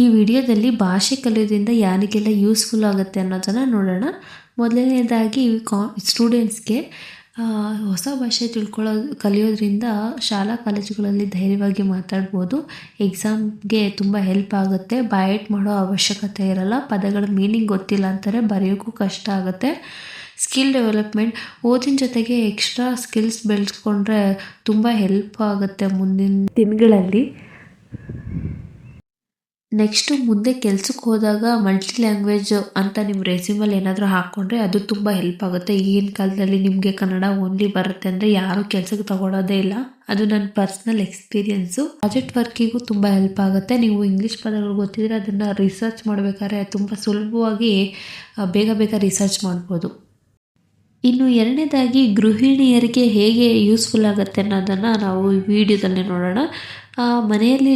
ಈ ವಿಡಿಯೋದಲ್ಲಿ ಭಾಷೆ ಕಲಿಯೋದ್ರಿಂದ ಯಾರಿಗೆಲ್ಲ ಯೂಸ್ಫುಲ್ ಆಗುತ್ತೆ ಅನ್ನೋದನ್ನು ನೋಡೋಣ. ಮೊದಲನೇದಾಗಿ ಸ್ಟೂಡೆಂಟ್ಸ್ಗೆ ಹೊಸ ಭಾಷೆ ಕಲಿಯೋದ್ರಿಂದ ಶಾಲಾ ಕಾಲೇಜುಗಳಲ್ಲಿ ಧೈರ್ಯವಾಗಿ ಮಾತಾಡ್ಬೋದು. ಎಕ್ಸಾಮ್ಗೆ ತುಂಬ ಹೆಲ್ಪ್ ಆಗುತ್ತೆ. ಬೈಟ್ ಮಾಡೋ ಅವಶ್ಯಕತೆ ಇರಲ್ಲ. ಪದಗಳ ಮೀನಿಂಗ್ ಗೊತ್ತಿಲ್ಲ ಅಂತಾರೆ, ಬರೆಯೋಕ್ಕೂ ಕಷ್ಟ ಆಗುತ್ತೆ. ಸ್ಕಿಲ್ ಡೆವಲಪ್ಮೆಂಟ್, ಓದಿನ ಜೊತೆಗೆ ಎಕ್ಸ್ಟ್ರಾ ಸ್ಕಿಲ್ಸ್ ಬೆಳೆಸ್ಕೊಂಡ್ರೆ ತುಂಬ ಹೆಲ್ಪ್ ಆಗುತ್ತೆ ಮುಂದಿನ ದಿನಗಳಲ್ಲಿ. ನೆಕ್ಸ್ಟು ಮುಂದೆ ಕೆಲ್ಸಕ್ಕೆ ಹೋದಾಗ ಮಲ್ಟಿ ಲ್ಯಾಂಗ್ವೇಜ್ ಅಂತ ನಿಮ್ಮ ರೆಸ್ಯೂಮಲ್ಲಿ ಏನಾದರೂ ಹಾಕ್ಕೊಂಡ್ರೆ ಅದು ತುಂಬ ಹೆಲ್ಪ್ ಆಗುತ್ತೆ. ಈಗಿನ ಕಾಲದಲ್ಲಿ ನಿಮಗೆ ಕನ್ನಡ ಓನ್ಲಿ ಬರುತ್ತೆ ಅಂದರೆ ಯಾರೂ ಕೆಲಸಕ್ಕೆ ತಗೊಳ್ಳೋದೇ ಇಲ್ಲ. ಅದು ನನ್ನ ಪರ್ಸ್ನಲ್ ಎಕ್ಸ್ಪೀರಿಯೆನ್ಸು. ಪ್ರಾಜೆಕ್ಟ್ ವರ್ಕಿಗೂ ತುಂಬ ಹೆಲ್ಪ್ ಆಗುತ್ತೆ. ನೀವು ಇಂಗ್ಲೀಷ್ ಪದಗಳು ಗೊತ್ತಿದ್ರೆ ಅದನ್ನು ರಿಸರ್ಚ್ ಮಾಡಬೇಕಾದ್ರೆ ತುಂಬ ಸುಲಭವಾಗಿ ಬೇಗ ರಿಸರ್ಚ್ ಮಾಡ್ಬೋದು. ಇನ್ನು ಎರಡನೇದಾಗಿ ಗೃಹಿಣಿಯರಿಗೆ ಹೇಗೆ ಯೂಸ್ಫುಲ್ ಆಗುತ್ತೆ ಅನ್ನೋದನ್ನು ನಾವು ಈ ವಿಡಿಯೋದಲ್ಲಿ ನೋಡೋಣ. ಮನೆಯಲ್ಲಿ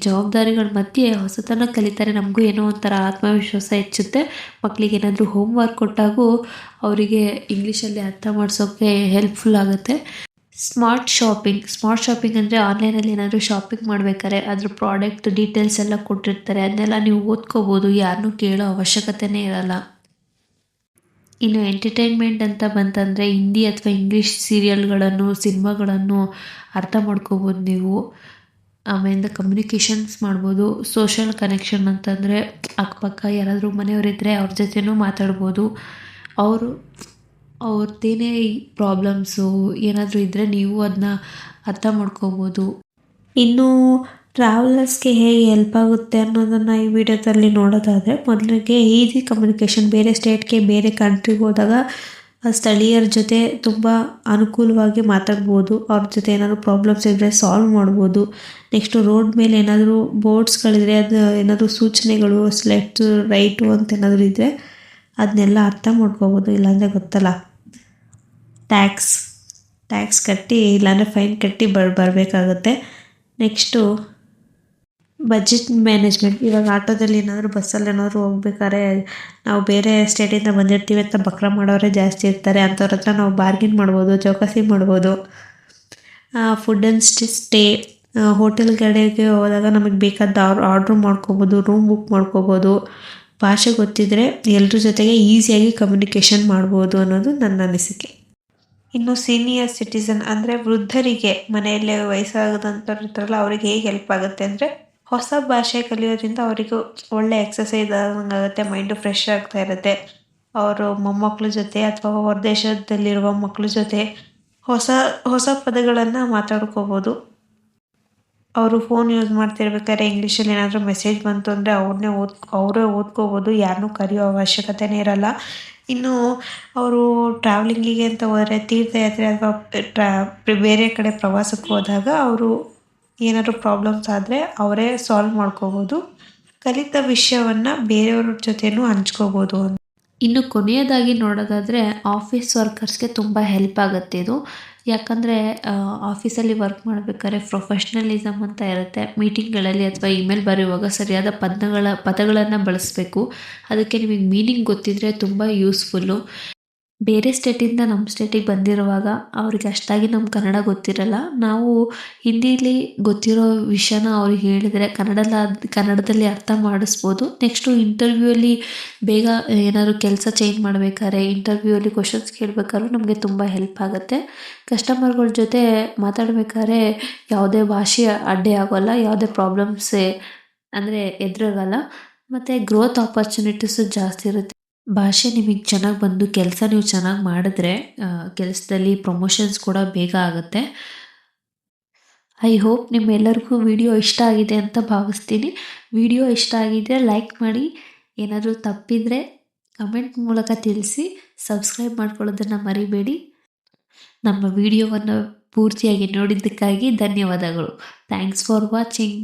ಜವಾಬ್ದಾರಿಗಳ ಮಧ್ಯೆ ಹೊಸತನ ಕಲಿತಾರೆ. ನಮಗೂ ಏನೋ ಒಂಥರ ಆತ್ಮವಿಶ್ವಾಸ ಹೆಚ್ಚುತ್ತೆ. ಮಕ್ಕಳಿಗೆ ಏನಾದರೂ ಹೋಮ್ ವರ್ಕ್ ಕೊಟ್ಟಾಗೂ ಅವರಿಗೆ ಇಂಗ್ಲೀಷಲ್ಲಿ ಅರ್ಥ ಮಾಡಿಸೋಕ್ಕೆ ಹೆಲ್ಪ್ಫುಲ್ ಆಗುತ್ತೆ. ಸ್ಮಾರ್ಟ್ ಶಾಪಿಂಗ್ ಅಂದರೆ ಆನ್ಲೈನಲ್ಲಿ ಏನಾದರೂ ಶಾಪಿಂಗ್ ಮಾಡಬೇಕಾದ್ರೆ ಅದ್ರ ಪ್ರಾಡಕ್ಟ್ ಡೀಟೇಲ್ಸ್ ಎಲ್ಲ ಕೊಟ್ಟಿರ್ತಾರೆ. ಅದನ್ನೆಲ್ಲ ನೀವು ಓದ್ಕೋಬೋದು. ಯಾರನ್ನೂ ಕೇಳೋ ಅವಶ್ಯಕತೆಯೇ ಇರಲ್ಲ. ಇನ್ನು ಎಂಟರ್ಟೈನ್ಮೆಂಟ್ ಅಂತ ಬಂತಂದರೆ ಹಿಂದಿ ಅಥವಾ ಇಂಗ್ಲೀಷ್ ಸೀರಿಯಲ್ಗಳನ್ನು, ಸಿನಿಮಾಗಳನ್ನು ಅರ್ಥ ಮಾಡ್ಕೋಬೋದು ನೀವು. ಆಮೇಲಿಂದ ಕಮ್ಯುನಿಕೇಷನ್ಸ್ ಮಾಡ್ಬೋದು. ಸೋಷಲ್ ಕನೆಕ್ಷನ್ ಅಂತಂದರೆ ಅಕ್ಕಪಕ್ಕ ಯಾರಾದರೂ ಮನೆಯವರಿದ್ದರೆ ಅವ್ರ ಜೊತೆನೂ ಮಾತಾಡ್ಬೋದು. ಅವ್ರದ್ದೇನೇ ಪ್ರಾಬ್ಲಮ್ಸು ಏನಾದರೂ ಇದ್ದರೆ ನೀವು ಅದನ್ನ ಅರ್ಥ ಮಾಡ್ಕೋಬೋದು. ಇನ್ನು ಟ್ರಾವೆಲರ್ಸ್ಗೆ ಹೇಗೆ ಹೆಲ್ಪ್ ಆಗುತ್ತೆ ಅನ್ನೋದನ್ನು ಈ ವಿಡಿಯೋದಲ್ಲಿ ನೋಡೋದಾದರೆ, ಮೊದಲಿಗೆ ಈಸಿ ಕಮ್ಯುನಿಕೇಷನ್. ಬೇರೆ ಸ್ಟೇಟ್ಗೆ, ಬೇರೆ ಕಂಟ್ರಿಗೆ ಹೋದಾಗ ಸ್ಥಳೀಯರ ಜೊತೆ ತುಂಬ ಅನುಕೂಲವಾಗಿ ಮಾತಾಡ್ಬೋದು. ಅವ್ರ ಜೊತೆ ಏನಾದರೂ ಪ್ರಾಬ್ಲಮ್ಸ್ ಇದ್ದರೆ ಸಾಲ್ವ್ ಮಾಡ್ಬೋದು. ನೆಕ್ಸ್ಟು ರೋಡ್ ಮೇಲೆ ಏನಾದರೂ ಬೋರ್ಡ್ಸ್ಗಳಿದ್ರೆ, ಅದು ಏನಾದರೂ ಸೂಚನೆಗಳು ಲೆಫ್ಟು ರೈಟು ಅಂತ ಏನಾದರೂ ಇದ್ದರೆ ಅದನ್ನೆಲ್ಲ ಅರ್ಥ ಮಾಡ್ಕೋಬೋದು. ಇಲ್ಲಾಂದರೆ ಗೊತ್ತಲ್ಲ, ಟ್ಯಾಕ್ಸ್ ಕಟ್ಟಿ ಇಲ್ಲಾಂದರೆ ಫೈನ್ ಕಟ್ಟಿ ಬರಬೇಕಾಗುತ್ತೆ. Next budget management. ಇವಾಗ ಆಟೋದಲ್ಲಿ ಏನಾದರೂ ಬಸ್ಸಲ್ಲಿ ಏನಾದರೂ ಹೋಗ್ಬೇಕಾದ್ರೆ ನಾವು ಬೇರೆ ಸ್ಟೇಟಿಂದ ಬಂದಿರ್ತೀವಿ ಅಂತ ಬಕ್ರ ಮಾಡೋರೇ ಜಾಸ್ತಿ ಇರ್ತಾರೆ. ಅಂಥವ್ರ ಹತ್ರ ನಾವು ಬಾರ್ಗಿನ್ ಮಾಡ್ಬೋದು, ಚೌಕಾಸಿ ಮಾಡ್ಬೋದು. ಫುಡ್ ಆ್ಯಂಡ್ ಸ್ಟೇ, ಹೋಟೆಲ್ಗಳಿಗೆ ಹೋದಾಗ ನಮಗೆ ಬೇಕಾದ ಆರ್ಡ್ರ್ ಮಾಡ್ಕೋಬೋದು, ರೂಮ್ ಬುಕ್ ಮಾಡ್ಕೋಬೋದು. ಭಾಷೆ ಗೊತ್ತಿದ್ದರೆ ಎಲ್ಲರ ಜೊತೆಗೆ ಈಸಿಯಾಗಿ ಕಮ್ಯುನಿಕೇಷನ್ ಮಾಡ್ಬೋದು ಅನ್ನೋದು ನನ್ನ ಅನಿಸಿಕೆ. ಇನ್ನು ಸೀನಿಯರ್ ಸಿಟಿಸನ್ ಅಂದರೆ ವೃದ್ಧರಿಗೆ, ಮನೆಯಲ್ಲೇ ವಯಸ್ಸಾಗದಂಥವ್ರು ಇರ್ತಾರಲ್ಲ, ಅವ್ರಿಗೆ ಹೇಗೆ ಹೆಲ್ಪ್ ಆಗುತ್ತೆ ಅಂದರೆ, ಹೊಸ ಭಾಷೆ ಕಲಿಯೋದ್ರಿಂದ ಅವರಿಗೂ ಒಳ್ಳೆ ಎಕ್ಸಸೈಸ್ ಆದಂಗಾಗುತ್ತೆ. ಮೈಂಡು ಫ್ರೆಶ್ ಆಗ್ತಾ ಇರುತ್ತೆ. ಅವರು ಮೊಮ್ಮಕ್ಕಳ ಜೊತೆ ಅಥವಾ ಹೊರ ದೇಶದಲ್ಲಿರುವ ಮಕ್ಕಳ ಜೊತೆ ಹೊಸ ಪದಗಳನ್ನು ಮಾತಾಡ್ಕೋಬೋದು. ಅವರು ಫೋನ್ ಯೂಸ್ ಮಾಡ್ತಿರ್ಬೇಕಾದ್ರೆ ಇಂಗ್ಲೀಷಲ್ಲಿ ಏನಾದರೂ ಮೆಸೇಜ್ ಬಂತು ಅಂದರೆ ಅವರೇ ಓದ್ಕೋಬೋದು. ಯಾರನ್ನೂ ಕರೆಯೋ ಅವಶ್ಯಕತೆಯೇ ಇರಲ್ಲ. ಇನ್ನು ಅವರು ಟ್ರಾವೆಲಿಂಗಿಗೆ ಅಂತ ಹೋದರೆ, ತೀರ್ಥಯಾತ್ರೆ ಅಥವಾ ಬೇರೆ ಕಡೆ ಪ್ರವಾಸಕ್ಕೆ ಹೋದಾಗ ಅವರು ಏನಾದರೂ ಪ್ರಾಬ್ಲಮ್ಸ್ ಆದರೆ ಅವರೇ ಸಾಲ್ವ್ ಮಾಡ್ಕೋಬೋದು. ಕಲಿತ ವಿಷಯವನ್ನು ಬೇರೆಯವ್ರ ಜೊತೆನೂ ಹಂಚ್ಕೋಬೋದು. ಇನ್ನು ಕೊನೆಯದಾಗಿ ನೋಡೋದಾದರೆ ಆಫೀಸ್ ವರ್ಕರ್ಸ್ಗೆ ತುಂಬ ಹೆಲ್ಪ್ ಆಗುತ್ತೆ ಇದು. ಯಾಕಂದರೆ ಆಫೀಸಲ್ಲಿ ವರ್ಕ್ ಮಾಡಬೇಕಾದ್ರೆ ಪ್ರೊಫೆಷ್ನಲಿಸಮ್ ಅಂತ ಇರುತ್ತೆ. ಮೀಟಿಂಗ್ಗಳಲ್ಲಿ ಅಥವಾ ಇಮೇಲ್ ಬರೆಯುವಾಗ ಸರಿಯಾದ ಪದಗಳನ್ನು ಬಳಸಬೇಕು. ಅದಕ್ಕೆ ನಿಮಗೆ ಮೀನಿಂಗ್ ಗೊತ್ತಿದ್ದರೆ ತುಂಬ ಯೂಸ್ಫುಲ್ಲು. ಬೇರೆ ಸ್ಟೇಟಿಂದ ನಮ್ಮ ಸ್ಟೇಟಿಗೆ ಬಂದಿರುವಾಗ ಅವ್ರಿಗೆ ಅಷ್ಟಾಗಿ ನಮ್ಮ ಕನ್ನಡ ಗೊತ್ತಿರಲ್ಲ. ನಾವು ಹಿಂದೀಲಿ ಗೊತ್ತಿರೋ ವಿಷಯನ ಅವ್ರಿಗೆ ಹೇಳಿದರೆ ಕನ್ನಡದಲ್ಲಿ ಅರ್ಥ ಮಾಡಿಸ್ಬೋದು. ನೆಕ್ಸ್ಟು ಇಂಟರ್ವ್ಯೂಯಲ್ಲಿ ಬೇಗ ಏನಾದರೂ ಕೆಲಸ ಚೇಂಜ್ ಮಾಡಬೇಕಾದ್ರೆ, ಇಂಟರ್ವ್ಯೂಯಲ್ಲಿ ಕ್ವಶನ್ಸ್ ಕೇಳಬೇಕಾದ್ರೂ ನಮಗೆ ತುಂಬ ಹೆಲ್ಪ್ ಆಗುತ್ತೆ. ಕಸ್ಟಮರ್ಗಳ ಜೊತೆ ಮಾತಾಡಬೇಕಾದ್ರೆ ಯಾವುದೇ ಭಾಷೆ ಅಡ್ಡಿ ಆಗೋಲ್ಲ, ಯಾವುದೇ ಪ್ರಾಬ್ಲಮ್ಸೇ ಅಂದರೆ ಎದುರಾಗಲ್ಲ. ಮತ್ತು ಗ್ರೋತ್ ಆಪರ್ಚುನಿಟೀಸು ಜಾಸ್ತಿ ಇರುತ್ತೆ. ಭಾಷೆ ನಿಮಗೆ ಚೆನ್ನಾಗಿ ಬಂದು ಕೆಲಸ ನೀವು ಚೆನ್ನಾಗಿ ಮಾಡಿದ್ರೆ ಕೆಲಸದಲ್ಲಿ ಪ್ರಮೋಷನ್ಸ್ ಕೂಡ ಬೇಗ ಆಗುತ್ತೆ. ಐ ಹೋಪ್ ನಿಮ್ಮೆಲ್ಲರಿಗೂ ವಿಡಿಯೋ ಇಷ್ಟ ಆಗಿದೆ ಅಂತ ಭಾವಿಸ್ತೀನಿ. ವಿಡಿಯೋ ಇಷ್ಟ ಆಗಿದ್ದರೆ ಲೈಕ್ ಮಾಡಿ. ಏನಾದರೂ ತಪ್ಪಿದರೆ ಕಮೆಂಟ್ ಮೂಲಕ ತಿಳಿಸಿ. ಸಬ್ಸ್ಕ್ರೈಬ್ ಮಾಡ್ಕೊಳ್ಳೋದನ್ನು ಮರಿಬೇಡಿ. ನಮ್ಮ ವಿಡಿಯೋವನ್ನು ಪೂರ್ತಿಯಾಗಿ ನೋಡಿದ್ದಕ್ಕಾಗಿ ಧನ್ಯವಾದಗಳು. Thanks for watching.